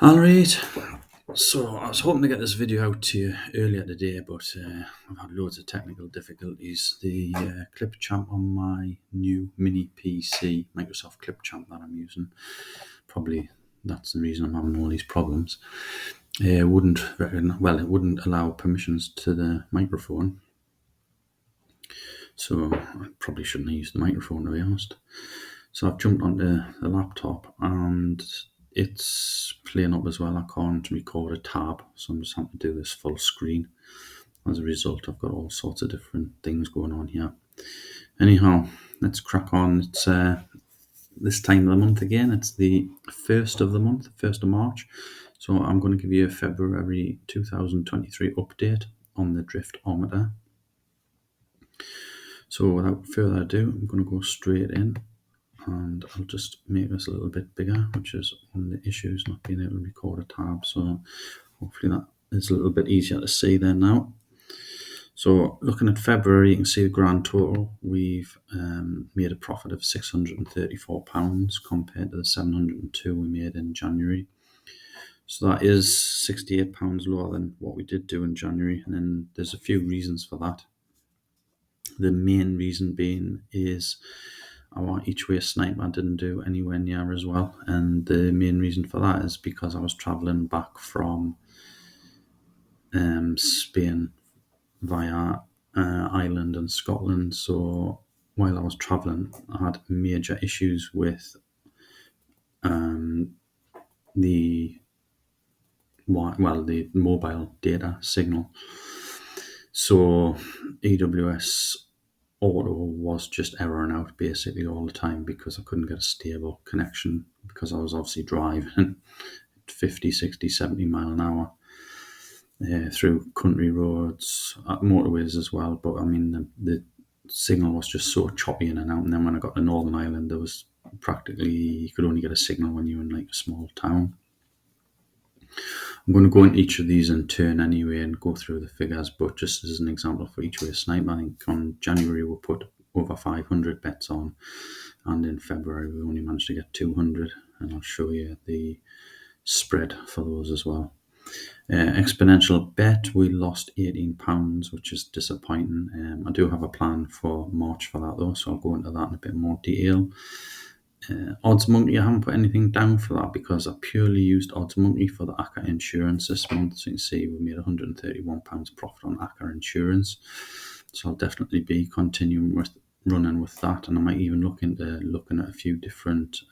Alright, so I was hoping to get this video out to you earlier today, but I've had loads of technical difficulties. The clip champ on my new mini PC, Microsoft clip champ that I'm using, probably that's the reason I'm having all these problems. It wouldn't allow permissions to the microphone, so I probably shouldn't have used the microphone, to be honest. So I've jumped onto the laptop and it's playing up as well. I can't record a tab, so I'm just having to do this full screen. As a result, I've got all sorts of different things going on here. Anyhow, let's crack on. It's this time of the month again. It's the 1st of the month, 1st of March. So I'm going to give you a February 2023 update on the driftometer. So without further ado, I'm going to go straight in. And I'll just make this a little bit bigger, which is one of the issues, not being able to record a tab. So hopefully that is a little bit easier to see there now. So looking at February, you can see the grand total. We've made a profit of £634 compared to the 702 we made in January. So that is £68 lower than what we did do in January. And then there's a few reasons for that. The main reason being is our each way sniper didn't do anywhere near as well, and the main reason for that is because I was travelling back from Spain via Ireland and Scotland. So while I was travelling, I had major issues with the mobile data signal. So EWS Auto was just erroring out basically all the time because I couldn't get a stable connection, because I was obviously driving 50, 60, 70 mile an hour through country roads, motorways as well. But I mean, the signal was just so choppy in and out. And then when I got to Northern Ireland, there was practically, you could only get a signal when you were in like a small town. I'm going to go into each of these in turn anyway and go through the figures, but just as an example for each way sniper, I think on January we put over 500 bets on, and in February we only managed to get 200, and I'll show you the spread for those as well. Exponential bet, we lost £18, which is disappointing. I do have a plan for March for that though, so I'll go into that in a bit more detail. Odds Monkey, I haven't put anything down for that because I purely used Odds Monkey for the Acca insurance this month. So you can see we made £131 profit on Acca insurance. So I'll definitely be continuing with running with that, and I might even look into looking at a few different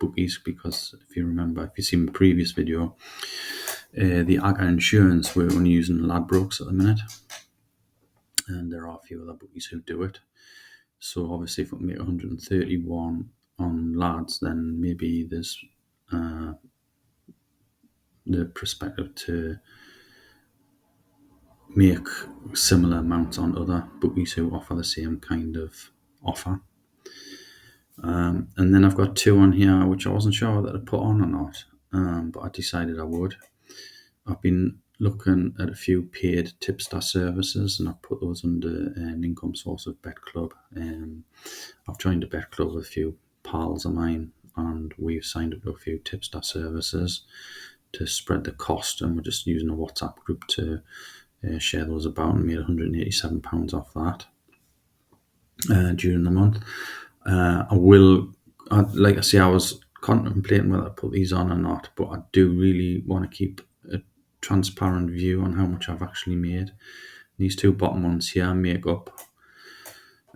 bookies, because if you remember, if you've seen the previous video, the Acca insurance, we're only using Ladbrokes at the minute, and there are a few other bookies who do it. So obviously if we can make 131 on lads, then maybe there's the perspective to make similar amounts on other bookies who offer the same kind of offer. And then I've got two on here which I wasn't sure whether to put on or not, but I decided I would. I've been looking at a few paid tipster services, and I've put those under an income source of Bet Club. I've joined a Bet Club with a few pals of mine, and we've signed up to a few tipster services to spread the cost, and we're just using a WhatsApp group to share those about, and made £187 off that during the month. I was contemplating whether to put these on or not, but I do really want to keep a transparent view on how much I've actually made. These two bottom ones here make up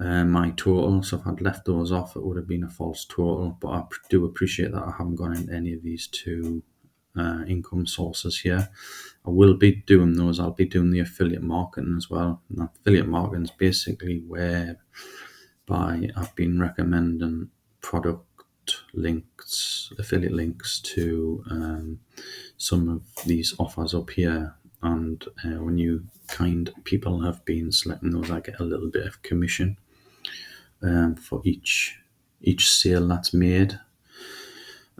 my total, so if I'd left those off it would have been a false total, but I do appreciate that I haven't gone into any of these two income sources here. I will be doing those. I'll be doing the affiliate marketing as well. And affiliate marketing is basically whereby I've been recommending product links, affiliate links to some of these offers up here, and when you kind people have been selecting those, I get a little bit of commission for each sale that's made.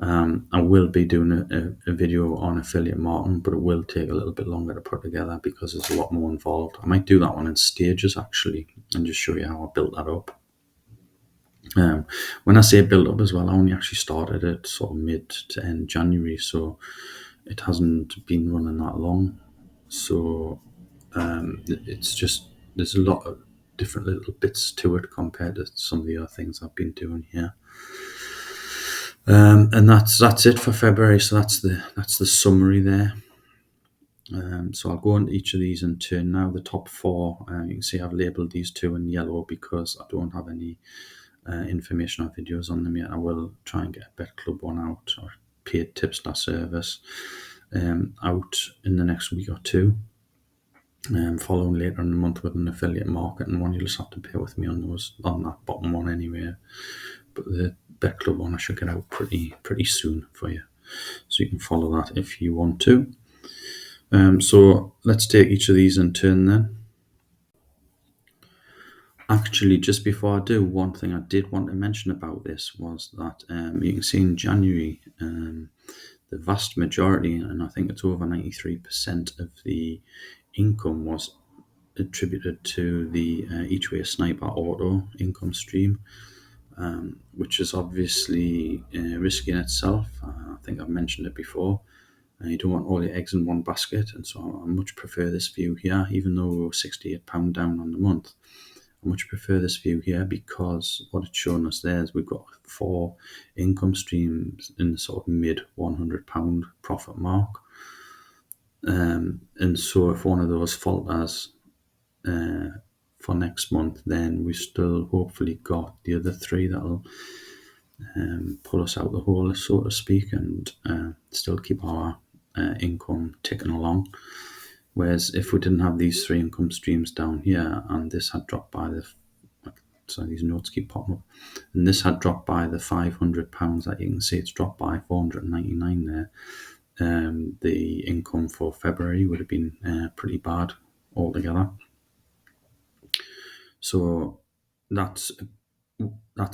I will be doing a video on affiliate marketing, but it will take a little bit longer to put together because there's a lot more involved. I might do that one in stages actually and just show you how I built that up. When I say build up as well, I only actually started it sort of mid to end January, so it hasn't been running that long. So it's just there's a lot of different little bits to it compared to some of the other things I've been doing here. And that's it for February. So that's the summary there. So I'll go into each of these in turn now. The top four, you can see I've labelled these two in yellow because I don't have any information or videos on them yet. I will try and get a Bet Club one out, or paid tips / service out in the next week or two. Following later in the month with an affiliate marketing one. You'll just have to bear with me on that bottom one anyway. But the Bet Club one I should get out pretty soon for you, so you can follow that if you want to. So let's take each of these in turn then. Actually, just before I do, one thing I did want to mention about this was that you can see in January, the vast majority, and I think it's over 93% of the income was attributed to the Each Way Sniper Auto income stream, which is obviously risky in itself. I think I've mentioned it before. You don't want all your eggs in one basket, and so I much prefer this view here, even though we're £68 down on the month. I much prefer this view here because what it's showing us there is we've got 4 income streams in the sort of mid £100 profit mark. And so if one of those falters for next month, then we still hopefully got the other 3 that'll pull us out the hole, so to speak, and still keep our income ticking along. Whereas if we didn't have these 3 income streams down here, and this had dropped by these notes keep popping up, and this had dropped by the £500 that you can see it's dropped by 499 there, the income for February would have been pretty bad altogether. So that's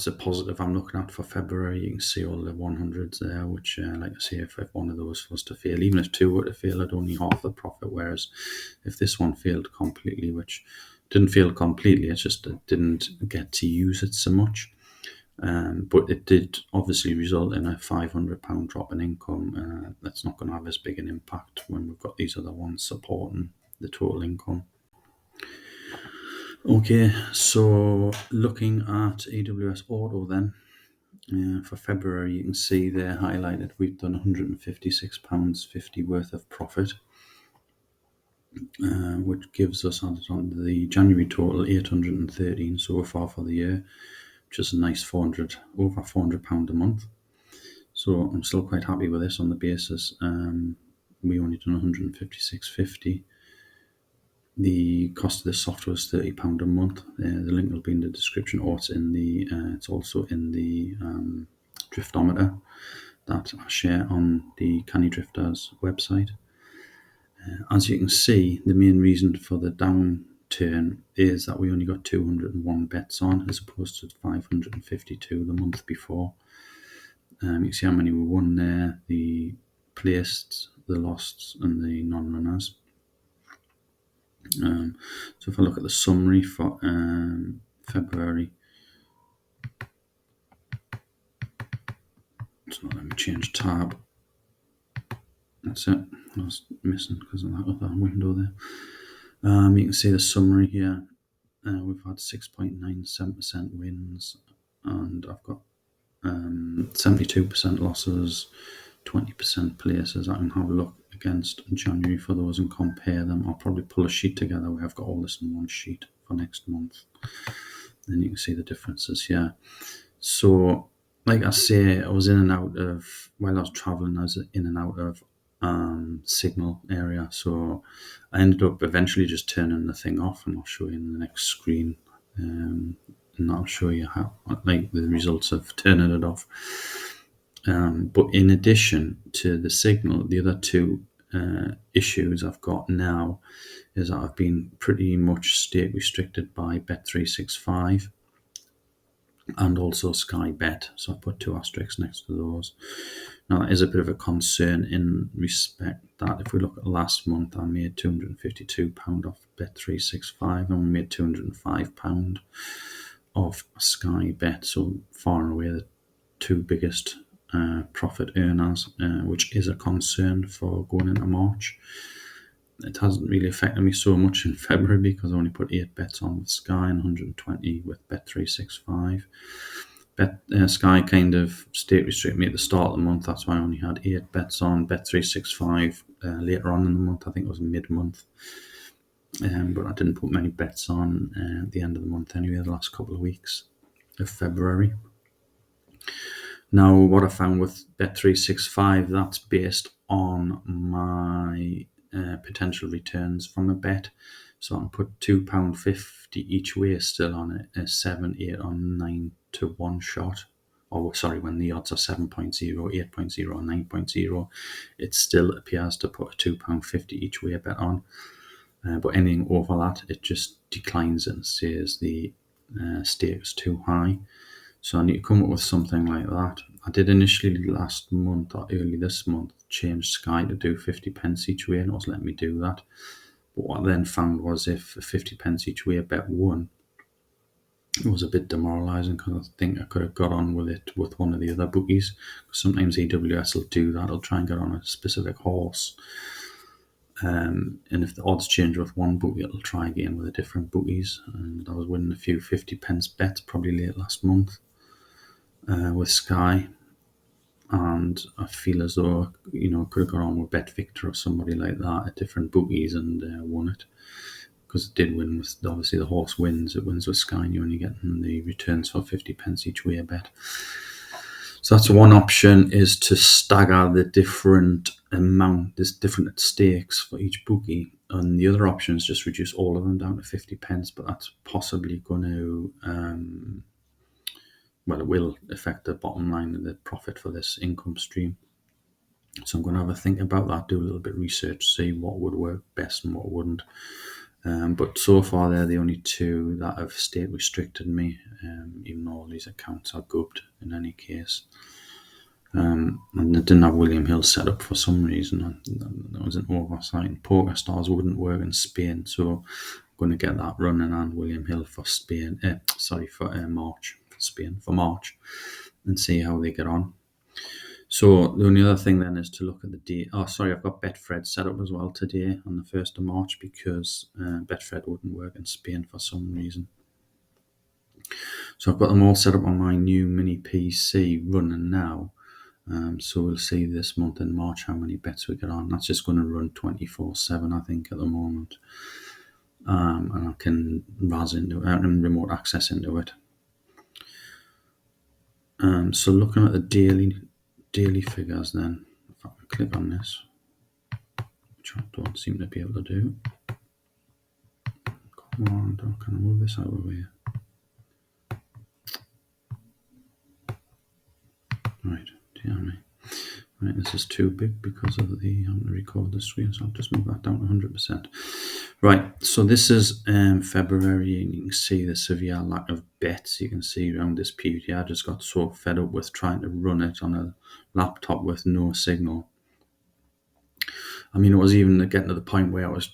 a positive I'm looking at for February. You can see all the 100s there, which, like I say, if one of those was to fail, even if 2 were to fail, I'd only half the profit. Whereas if this one failed completely, which didn't fail completely, it's just it didn't get to use it so much. But it did obviously result in a £500 drop in income. That's not going to have as big an impact when we've got these other ones supporting the total income. Okay, so looking at AWS Auto then, for February, you can see there highlighted we've done £156.50 worth of profit, which gives us on the January total 813 so far for the year, which is a nice over £400 a month. So I'm still quite happy with this on the basis we only done 156.50. The cost of this software is £30 a month. The link will be in the description, or it's also in the driftometer that I share on the Canny Drifters website. As you can see, the main reason for the downturn is that we only got 201 bets on as opposed to 552 the month before. You can see how many we won there, the placed, the lost, and the non-runners. So if I look at the summary for February, it's not let me change tab. That's it. I was missing because of that other window there. You can see the summary here. We've had 6.97% wins, and I've got 72% losses, 20% places. I can have a look against January for those and compare them. I'll probably pull a sheet together where I've got all this in one sheet for next month. Then you can see the differences here. So, like I say, I was in and out of, while I was traveling, I was in and out of signal area. So I ended up eventually just turning the thing off, and I'll show you in the next screen. And I'll show you how, like, the results of turning it off. But in addition to the signal, the other 2 issues I've got now is that I've been pretty much state restricted by Bet365 and also Sky Bet. So I put 2 asterisks next to those. Now that is a bit of a concern in respect that if we look at last month, I made £252 off Bet365 and we made £205 of Sky Bet, so far and away the two biggest profit earners, which is a concern for going into March. It hasn't really affected me so much in February because I only put 8 bets on with Sky and 120 with Bet365. Sky kind of state restricted me at the start of the month. That's why I only had 8 bets on. Bet365 later on in the month, I think it was mid-month. But I didn't put many bets on at the end of the month anyway, the last couple of weeks of February. Now, what I found with Bet365, that's based on my potential returns from a bet. So I can put £2.50 each way still on a 7, 8, or 9 to 1 shot. Or sorry, when the odds are 7.0, 8.0, or 9.0, it still appears to put a £2.50 each way bet on. But anything over that, it just declines it and says the stake is too high. So I need to come up with something like that. I did initially last month or early this month change Sky to do 50 pence each way, and it was letting me do that. But what I then found was if a 50 pence each way bet won, it was a bit demoralising because I think I could have got on with it with one of the other bookies. Sometimes EWS will do that. I'll try and get on a specific horse. And if the odds change with one bookie, it'll try again with a different bookies. And I was winning a few 50 pence bets probably late last month with Sky. And I feel as though, could have got on with Bet Victor or somebody like that at different bookies and won it. Because it did win with, obviously the horse wins. It wins with Sky and you're only getting the returns for 50 pence each way a bet. So that's one option, is to stagger the different amount, there's different stakes for each bookie. And the other option is just reduce all of them down to 50 pence, but that's possibly going to, it will affect the bottom line and the profit for this income stream. So I'm going to have a think about that, do a little bit of research, see what would work best and what wouldn't. But so far, they're the only two that have state restricted me, even though all these accounts are gubbed in any case. And they didn't have William Hill set up for some reason. That was an oversight. Poker Stars wouldn't work in Spain, so I'm going to get that running on William Hill for Spain. For March. Spain for March, and see how they get on. So the only other thing then is to look at the date. I've got Betfred set up as well today on the 1st of March because Betfred wouldn't work in Spain for some reason. So I've got them all set up on my new mini PC running now. So we'll see this month in March how many bets we get on. That's just going to run 24/7, I think, at the moment. And I can RAS into it and remote access into it. So looking at the daily figures then, if I can click on this, which I don't seem to be able to do. Come on, can I move this out of the way? Right, dear me. Right, this is too big because of the having to record the screen, so I'll just move that down to 100%. Right, so this is February, and you can see the severe lack of bets. You can see around this period here, I just got so fed up with trying to run it on a laptop with no signal. I mean, it was even getting to the point where I was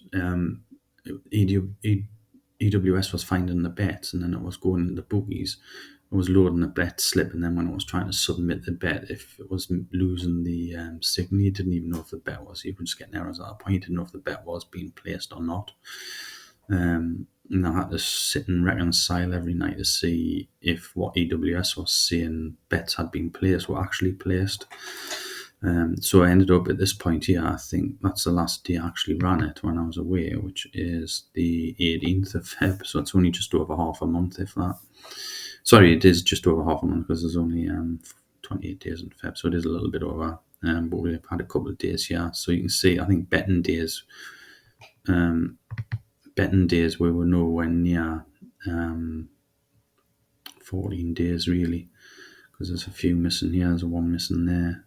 EWS was finding the bets, and then it was going into the bookies. I was loading a bet slip, and then when I was trying to submit the bet, if it was losing the signal, you didn't even know if the bet was. You were just getting errors at that point. You didn't know if the bet was being placed or not. And I had to sit and reconcile every night to see if what EWS was saying bets had been placed were actually placed. So I ended up at this point here, I think that's the last day I actually ran it when I was away, which is the 18th of Feb. So it's only just over half a month, if that. Sorry, it is just over half a month because there's only 28 days in Feb, so it is a little bit over. But we've had a couple of days here. So you can see, I think betting days we were nowhere near 14 days really, because there's a few missing here, there's one missing there.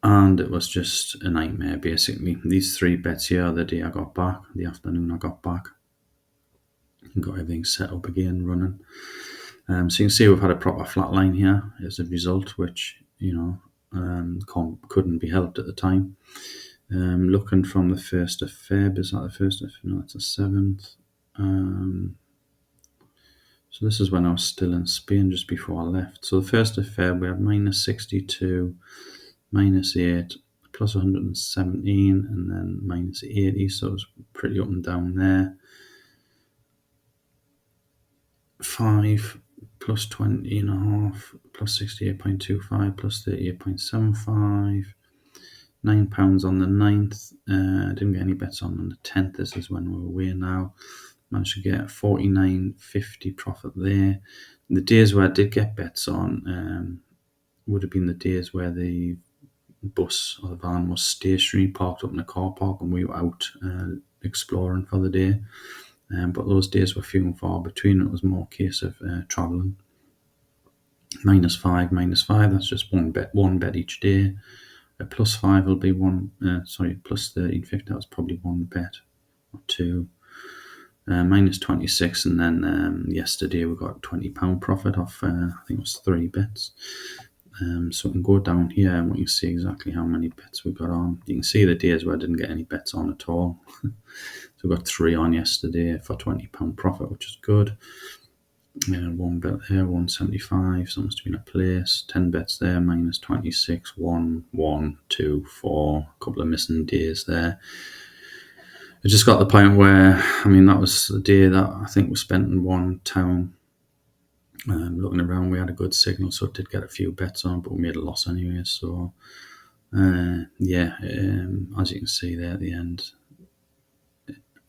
And it was just a nightmare, basically. These 3 bets here, the day I got back, the afternoon I got back, and got everything set up again, running. So you can see we've had a proper flat line here as a result, which, couldn't be helped at the time. Looking from the 1st of Feb, is that the 1st of, no, it's the 7th. So this is when I was still in Spain just before I left. So the 1st of Feb we had minus 62, minus 8, plus 117, and then minus 80. So it was pretty up and down there. 5 plus 20 and a half, plus 68.25, plus 38.75. £9 on the 9th. I didn't get any bets on the 10th. This is when we're away now. Managed to get 49.50 profit there. The days where I did get bets on would have been the days where the bus or the van was stationary, parked up in the car park, and we were out exploring for the day. But those days were few and far between. It was more a case of travelling. -5, -5. That's just one bet each day. +5 will be plus 13.50. That was probably one bet or two. -26, and then yesterday we got £20 profit off. I think it was 3 bets. So we can go down here and we can see exactly how many bets we got on. You can see the days where I didn't get any bets on at all. So we got 3 on yesterday for £20 profit, which is good. One bet there, 175. So it must have been a place. 10 bets there, -26. 1, 1, 2, 4. A couple of missing days there. It just got to the point where, that was the day that I think we spent in one town. Looking around, we had a good signal, so it did get a few bets on, but we made a loss anyway. So, as you can see there at the end,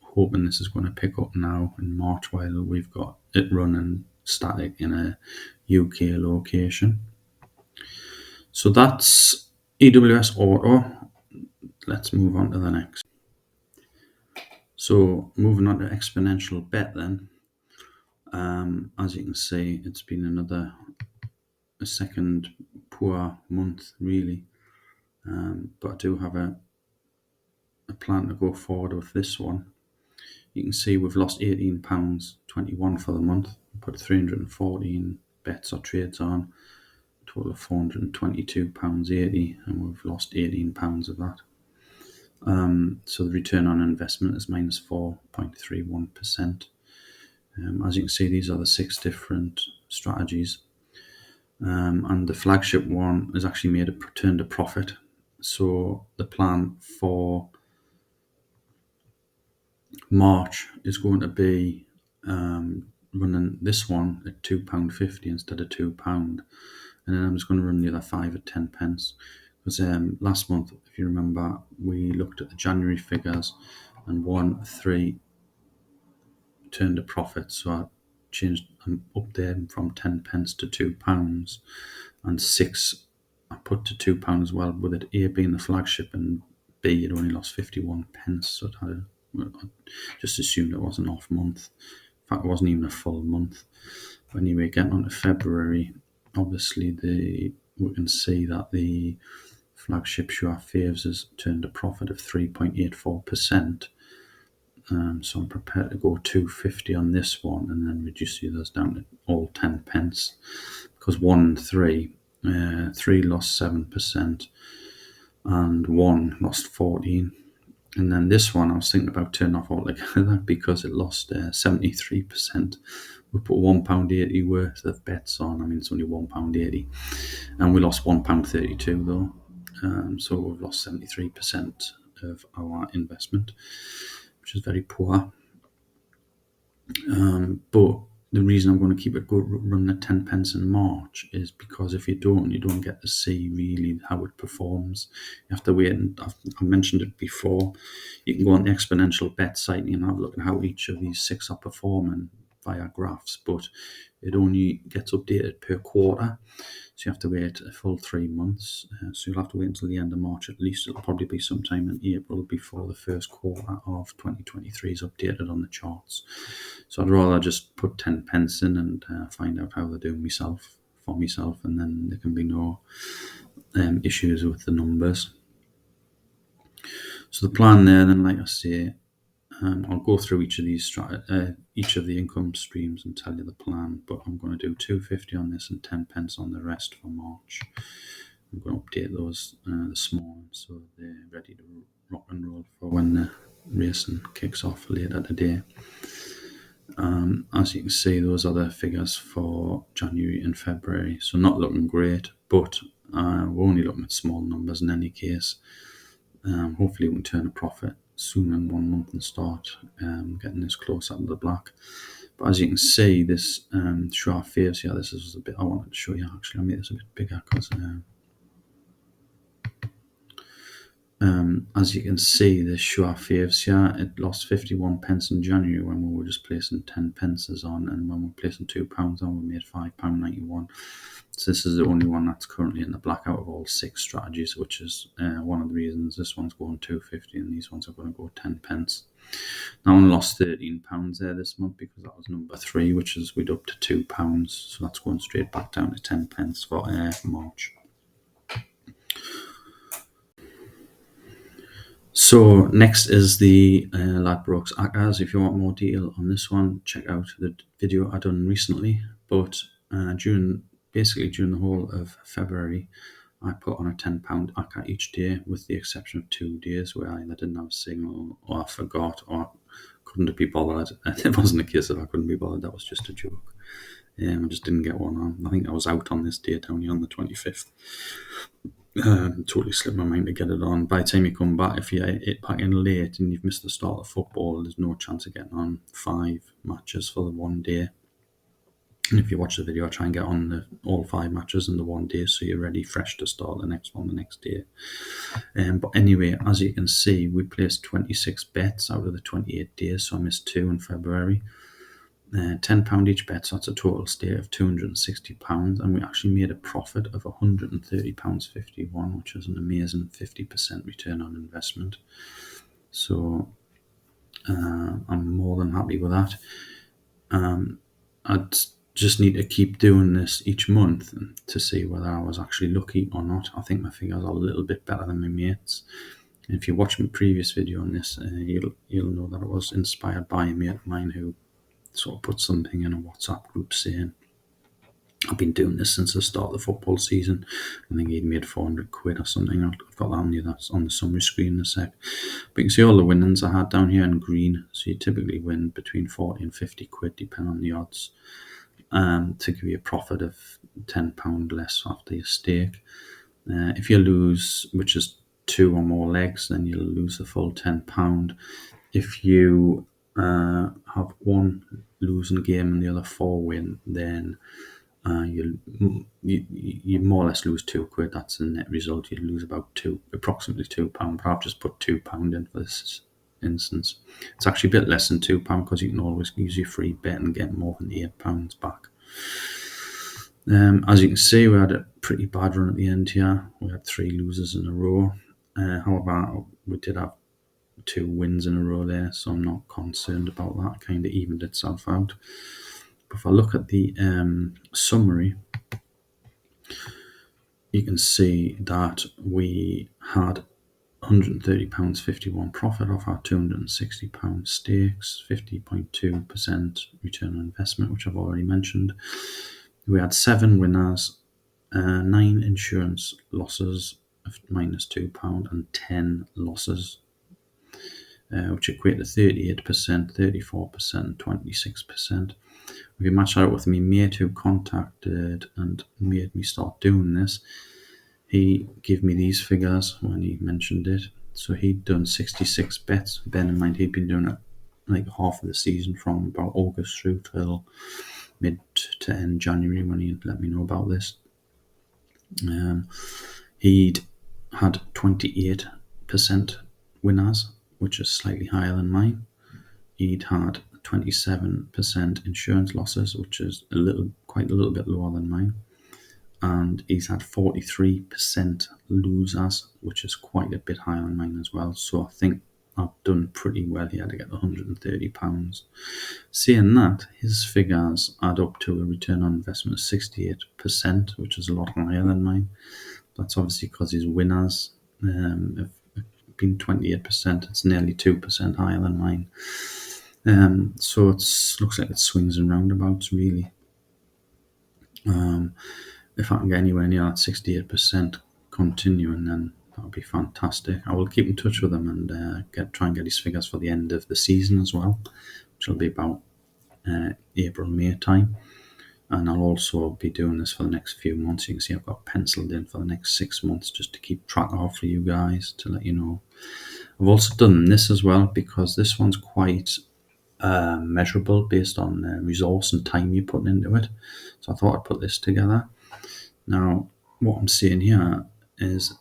hoping this is going to pick up now in March while we've got it running static in a UK location. So that's EWS Auto. Let's move on to the next. So moving on to Exponential Bet then. As you can see, it's been a second poor month really. But I do have a plan to go forward with this one. You can see we've lost £18.21 for the month. We put 314 bets or trades on, a total of £422.80, and we've lost £18 of that. So the return on investment is -4.31%. As you can see, these are the 6 different strategies. And the flagship one has actually made a turn to profit. So the plan for March is going to be running this one at £2.50 instead of £2, and then I'm just going to run the other 5 at 10 pence. Because last month, if you remember, we looked at the January figures, and 1, 3 turned a profit, so I changed them up there from 10 pence to £2, and 6 I put to £2 as well, with it A being the flagship and B it only lost 51 pence, so I just assumed it was an off month. In fact, it wasn't even a full month. But anyway, getting on to February, obviously we can see that the flagship Sure Faves has turned a profit of 3.84%. So I'm prepared to go 250 on this one and then reduce the others down to all 10 pence. Because 1 and 3 lost 7% and 1 lost 14. And then this one I was thinking about turning off altogether because it lost 73%. We put £1.80 worth of bets on. It's only £1.80, and we lost £1.32 though. So we've lost 73% of our investment, which is very poor. But the reason I'm going to keep it running at 10 pence in March is because if you don't get to see really how it performs. You have to wait, and I've mentioned it before. You can go on the Exponential Bet site and you can have a look at how each of these 6 are performing via graphs, but it only gets updated per quarter. So you have to wait a full 3 months. So you'll have to wait until the end of March at least. It'll probably be sometime in April before the first quarter of 2023 is updated on the charts. So I'd rather just put 10 pence in and find out how they're doing for myself, and then there can be no issues with the numbers. So the plan there, then, like I say, I'll go through each of the income streams and tell you the plan, but I'm going to do 250 on this and 10 pence on the rest for March. I'm going to update those this morning so they're ready to rock and roll for when the racing kicks off later today. As you can see, those are the figures for January and February. So not looking great, but we're only looking at small numbers in any case. Hopefully we can turn a profit soon in 1 month and start getting this close out of the black. But as you can see, this show our faves here. This is a bit I wanted to show you actually. I made this a bit bigger because as you can see, this show our faves here, it lost 51 pence in January when we were just placing 10 pences on, and when we're placing £2 on, we made £5.91. So this is the only one that's currently in the black out of all 6 strategies, which is one of the reasons this one's going 2.50 and these ones are going to go 10 pence. That one lost £13 there this month because that was number 3, which is we'd up to £2, so that's going straight back down to 10 pence for March. So next is the Ladbrokes Acca. If you want more detail on this one, check out the video I done recently. But during the whole of February, I put on a £10 Acca each day, with the exception of 2 days where I either didn't have a signal or I forgot or couldn't be bothered. It wasn't a case that I couldn't be bothered, that was just a joke. I just didn't get one on. I think I was out on this day down here on the 25th. Totally slipped my mind to get it on. By the time you come back, if you hit back in late and you've missed the start of football, there's no chance of getting on 5 matches for the one day. And if you watch the video, I try and get on all 5 matches in the one day, so you're ready, fresh to start the next one the next day. But anyway, as you can see, we placed 26 bets out of the 28 days, so I missed 2 in February. £10 each bet, so that's a total stake of £260, and we actually made a profit of £130.51, which is an amazing 50% return on investment. So I'm more than happy with that. I'd just need to keep doing this each month to see whether I was actually lucky or not. I think my figures are a little bit better than my mates. And if you watch my previous video on this, you'll know that I was inspired by a mate of mine who sort of put something in a WhatsApp group saying, I've been doing this since the start of the football season. I think he'd made 400 quid or something. I've got that on the summary screen in a sec. But you can see all the winnings I had down here in green. So you typically win between 40 and 50 quid, depending on the odds, to give you a profit of £10 less after your stake. If you lose, which is 2 or more legs, then you'll lose the full £10. If you have one losing game and the other 4 win, then you more or less lose £2. That's the net result. You lose approximately £2. But I've just put £2 in for this instance. It's actually a bit less than £2 because you can always use your free bet and get more than £8 back. As you can see, we had a pretty bad run at the end here. We had 3 losers in a row. However, we did have 2 wins in a row there, so I'm not concerned about that. It kind of evened itself out. But if I look at the summary, you can see that we had £130.51 profit off our £260 stakes, 50.2% return on investment, which I've already mentioned. We had 7 winners, 9 insurance losses of -£2, and 10 losses, which equate to 38%, 34%, 26%. If you match that up with me mate who contacted and made me start doing this, he gave me these figures when he mentioned it. So he'd done 66 bets. Bear in mind, he'd been doing it like half of the season from about August through till mid to end January when he let me know about this. He'd had 28% winners, which is slightly higher than mine. He'd had 27% insurance losses, which is quite a little bit lower than mine. And he's had 43% losers, which is quite a bit higher than mine as well. So I think I've done pretty well here to get the £130. Saying that, his figures add up to a return on investment of 68%, which is a lot higher than mine. That's obviously because his winners have been 28%. It's nearly 2% higher than mine. So it looks like it swings and roundabouts, really. If I can get anywhere near that 68% continuing, then that would be fantastic. I will keep in touch with him and try and get his figures for the end of the season as well, which will be about April, May time. And I'll also be doing this for the next few months. You can see I've got penciled in for the next 6 months just to keep track of for you guys, to let you know. I've also done this as well because this one's quite measurable based on the resource and time you're putting into it. So I thought I'd put this together. Now, what I'm seeing here is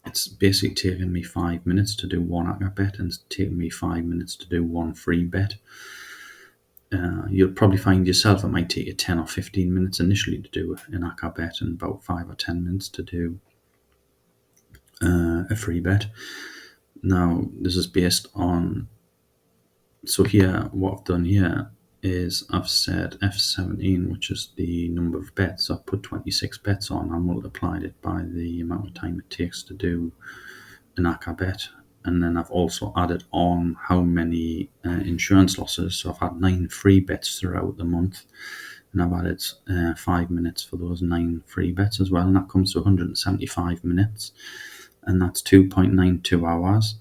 it's basically taking me 5 minutes to do one Acca bet, and it's taking me 5 minutes to do one free bet. You'll probably find yourself it might take you 10 or 15 minutes initially to do an Acca bet, and about 5 or 10 minutes to do a free bet. Now, this is based on, so here, what I've done here is I've said F17, which is the number of bets. I've put 26 bets on and multiplied it by the amount of time it takes to do an Acca bet. And then I've also added on how many insurance losses. So I've had 9 free bets throughout the month, and I've added 5 minutes for those 9 free bets as well, and that comes to 175 minutes, and that's 2.92 hours.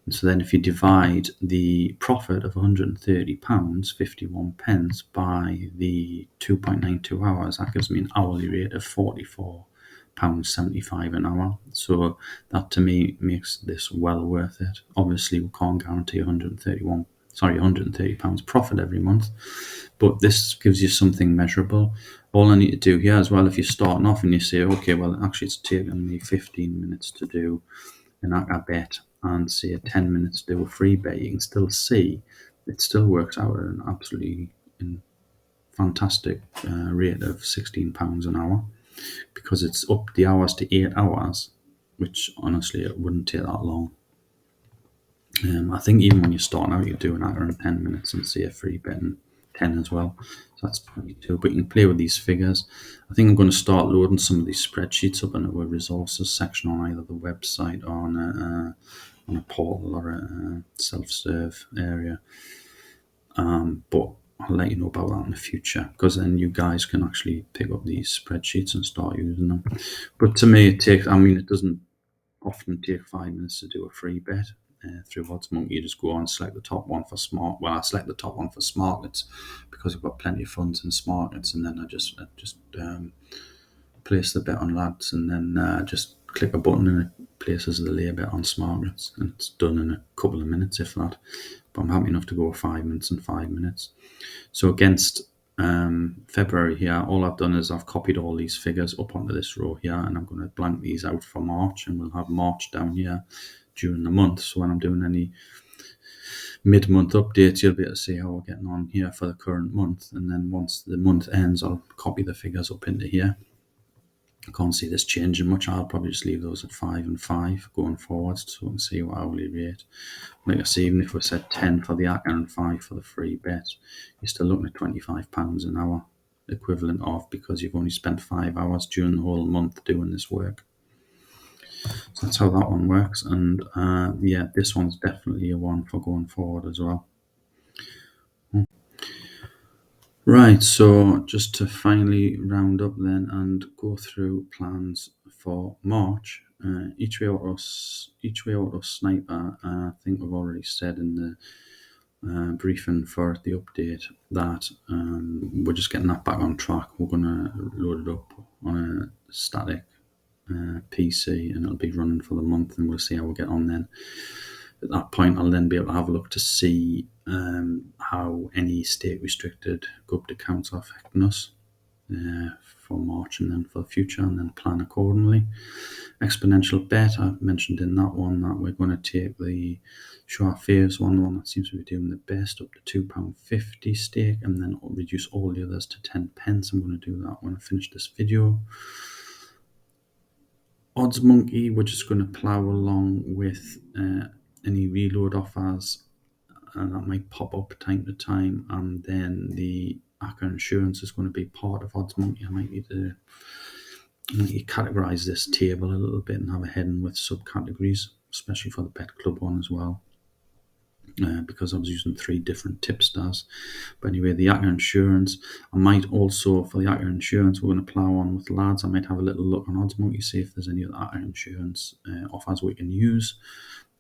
And so then if you divide the profit of £130, 51 pence, by the 2.92 hours, that gives me an hourly rate of £44.75 an hour. So that to me makes this well worth it. Obviously, we can't guarantee £130 profit every month, but this gives you something measurable. All I need to do here as well, if you're starting off and you say, okay, well, actually it's taken me 15 minutes to do an Acca bet and say 10 minutes to do a free bet, you can still see it still works out at an absolutely fantastic rate of £16 an hour, because it's up the hours to 8 hours, which honestly it wouldn't take that long. I think even when you're starting out, you're doing Acca in 10 minutes and see a free bet in 10 as well. So that's 22. But you can play with these figures. I think I'm going to start loading some of these spreadsheets up into a resources section on either the website or on a portal or a self-serve area. But I'll let you know about that in the future, because then you guys can actually pick up these spreadsheets and start using them. But to me, it doesn't often take 5 minutes to do a free bet. Through OddsMonkey, you just go on and select the top one for smart. Well, I select the top one for SmartNets because I've got plenty of funds in SmartNets, and then I just place the bet on lads, and then just click a button and it places the lay bet on SmartNets, and it's done in a couple of minutes, if that. But I'm happy enough to go 5 minutes and 5 minutes. So against February here, all I've done is I've copied all these figures up onto this row here, and I'm going to blank these out for March, and we'll have March down here during the month. So when I'm doing any mid-month updates, you'll be able to see how we're getting on here for the current month, and then once the month ends, I'll copy the figures up into here. I can't see this changing much. I'll probably just leave those at 5 and 5 going forward, so we can see what hourly rate. Like I say, even if we set 10 for the Acca and 5 for the free bet, you're still looking at £25 an hour equivalent of, because you've only spent 5 hours during the whole month doing this work. So that's how that one works, and yeah, this one's definitely a one for going forward as well. Right, so just to finally round up then and go through plans for March, each way auto sniper, I think I've already said in the briefing for the update that we're just getting that back on track. We're going to load it up on a static PC, and it'll be running for the month, and we'll see how we get on then. At that point, I'll then be able to have a look to see how any state restricted GUBD accounts are affecting us for March and then for the future, and then plan accordingly. Exponential bet, I've mentioned in that one that we're going to take the Show Our Faves one, the one that seems to be doing the best, up to £2.50 stake, and then reduce all the others to 10 pence. I'm going to do that when I finish this video. OddsMonkey, we're just going to plough along with any reload offers, and that might pop up time to time, and then the Acca insurance is going to be part of OddsMonkey. I might need to categorize this table a little bit and have a heading with subcategories, especially for the Bet Club one as well, because I was using 3 different tipsters. But anyway, the Acca insurance, I might also, for the Acca insurance, we're going to plough on with lads. I might have a little look on OddsMonkey, see if there's any other Acca insurance offers we can use.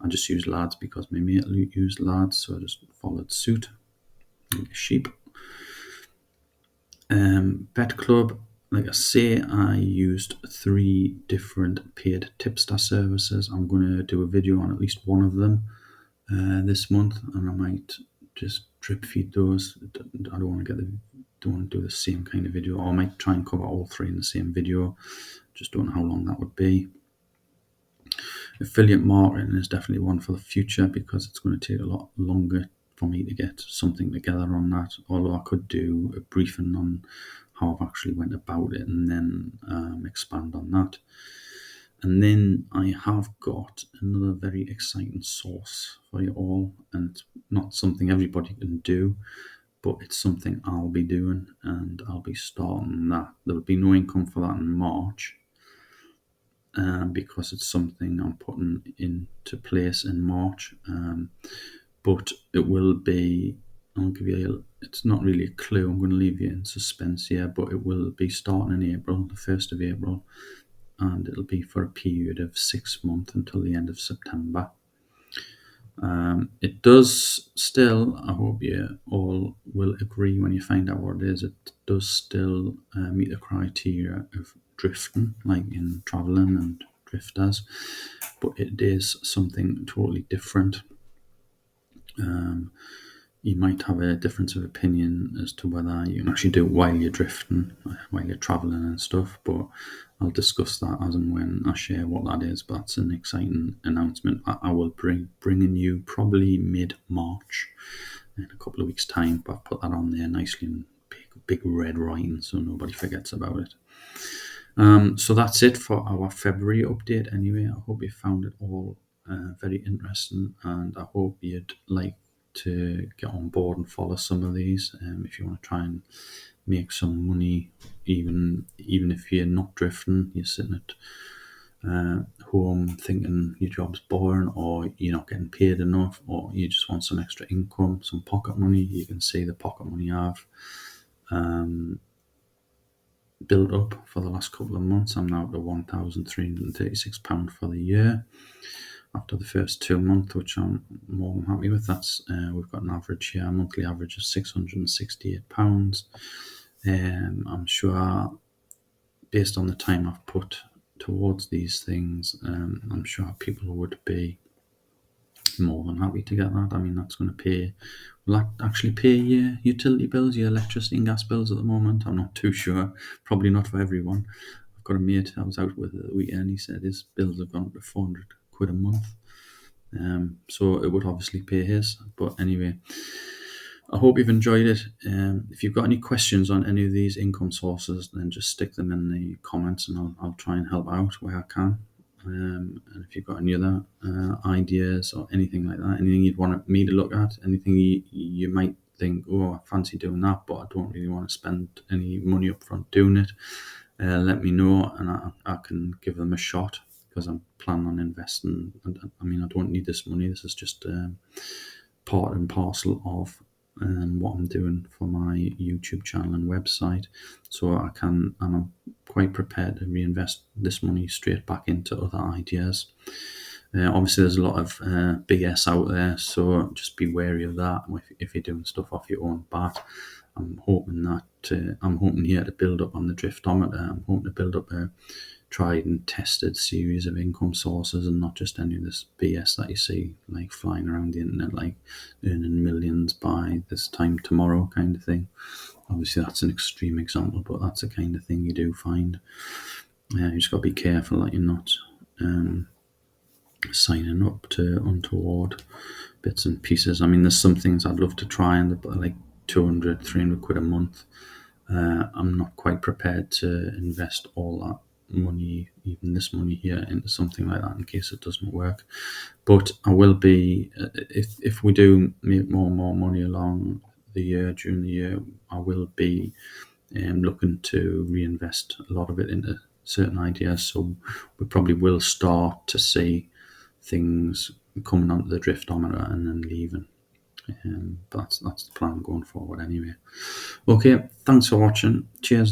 I just use lads because my mate used lads, so I just followed suit like a sheep. Bet Club, like I say, I used 3 different paid tipster services. I'm going to do a video on at least one of them this month, and I might just drip feed those. I don't want to don't want to do the same kind of video, or I might try and cover all 3 in the same video. Just don't know how long that would be. Affiliate marketing is definitely one for the future because it's going to take a lot longer for me to get something together on that. Although I could do a briefing on how I've actually went about it and then expand on that. And then I have got another very exciting source for you all, and it's not something everybody can do, but it's something I'll be doing, and I'll be starting that. There'll be no income for that in March, because it's something I'm putting into place in March. But it will be, I'll give you, it's not really a clue, I'm going to leave you in suspense here, but it will be starting in April, the 1st of April, and it'll be for a period of 6 months until the end of September. It does still, I hope you all will agree when you find out what it is, it does still meet the criteria of drifting, like in travelling and drifters, but it is something totally different. You might have a difference of opinion as to whether you can actually do it while you're drifting, while you're travelling and stuff, but I'll discuss that as and when I share what that is. But that's an exciting announcement. I will bringing you probably mid-March, in a couple of weeks' time, but I'll put that on there nicely in big red writing so nobody forgets about it. So that's it for our February update anyway. I hope you found it all very interesting, and I hope you'd like to get on board and follow some of these if you want to try and make some money, even if you're not drifting, you're sitting at home thinking your job's boring, or you're not getting paid enough, or you just want some extra income, some pocket money. You can see the pocket money I've built up for the last couple of months. I'm now at £1,336 for the year after the first 2 months, which I'm more than happy with. That's we've got an average here, a monthly average of £668. I'm sure, based on the time I've put towards these things, I'm sure people would be more than happy to get that. I mean, that's going to will that actually pay your utility bills, your electricity and gas bills at the moment? I'm not too sure. Probably not for everyone. I've got a mate I was out with at the weekend. He said his bills have gone up to £400 a month. So it would obviously pay his. But anyway, I hope you've enjoyed it. If you've got any questions on any of these income sources, then just stick them in the comments and I'll try and help out where I can. And if you've got any other ideas or anything like that, anything you'd want me to look at, anything you might think, oh, I fancy doing that, but I don't really want to spend any money up front doing it, let me know and I can give them a shot, because I'm planning on investing. I mean, I don't need this money. This is just part and parcel of what I'm doing for my YouTube channel and website. So I'm quite prepared to reinvest this money straight back into other ideas. Obviously, there's a lot of BS out there, so just be wary of that if you're doing stuff off your own bat. I'm hoping here to build up on the driftometer. I'm hoping to build up a tried and tested series of income sources, and not just any of this BS that you see like flying around the internet, like earning millions by this time tomorrow kind of thing. Obviously, that's an extreme example, but that's the kind of thing you do find. You just got to be careful that you're not signing up to untoward bits and pieces. I mean, there's some things I'd love to try, and like 200, 300 quid a month. I'm not quite prepared to invest all that money, even this money here, into something like that in case it doesn't work. But I will be, if we do make more and more money along the year, during the year, I will be looking to reinvest a lot of it into certain ideas. So we probably will start to see things coming onto the driftometer and then leaving. But that's the plan going forward anyway. Okay, thanks for watching. Cheers.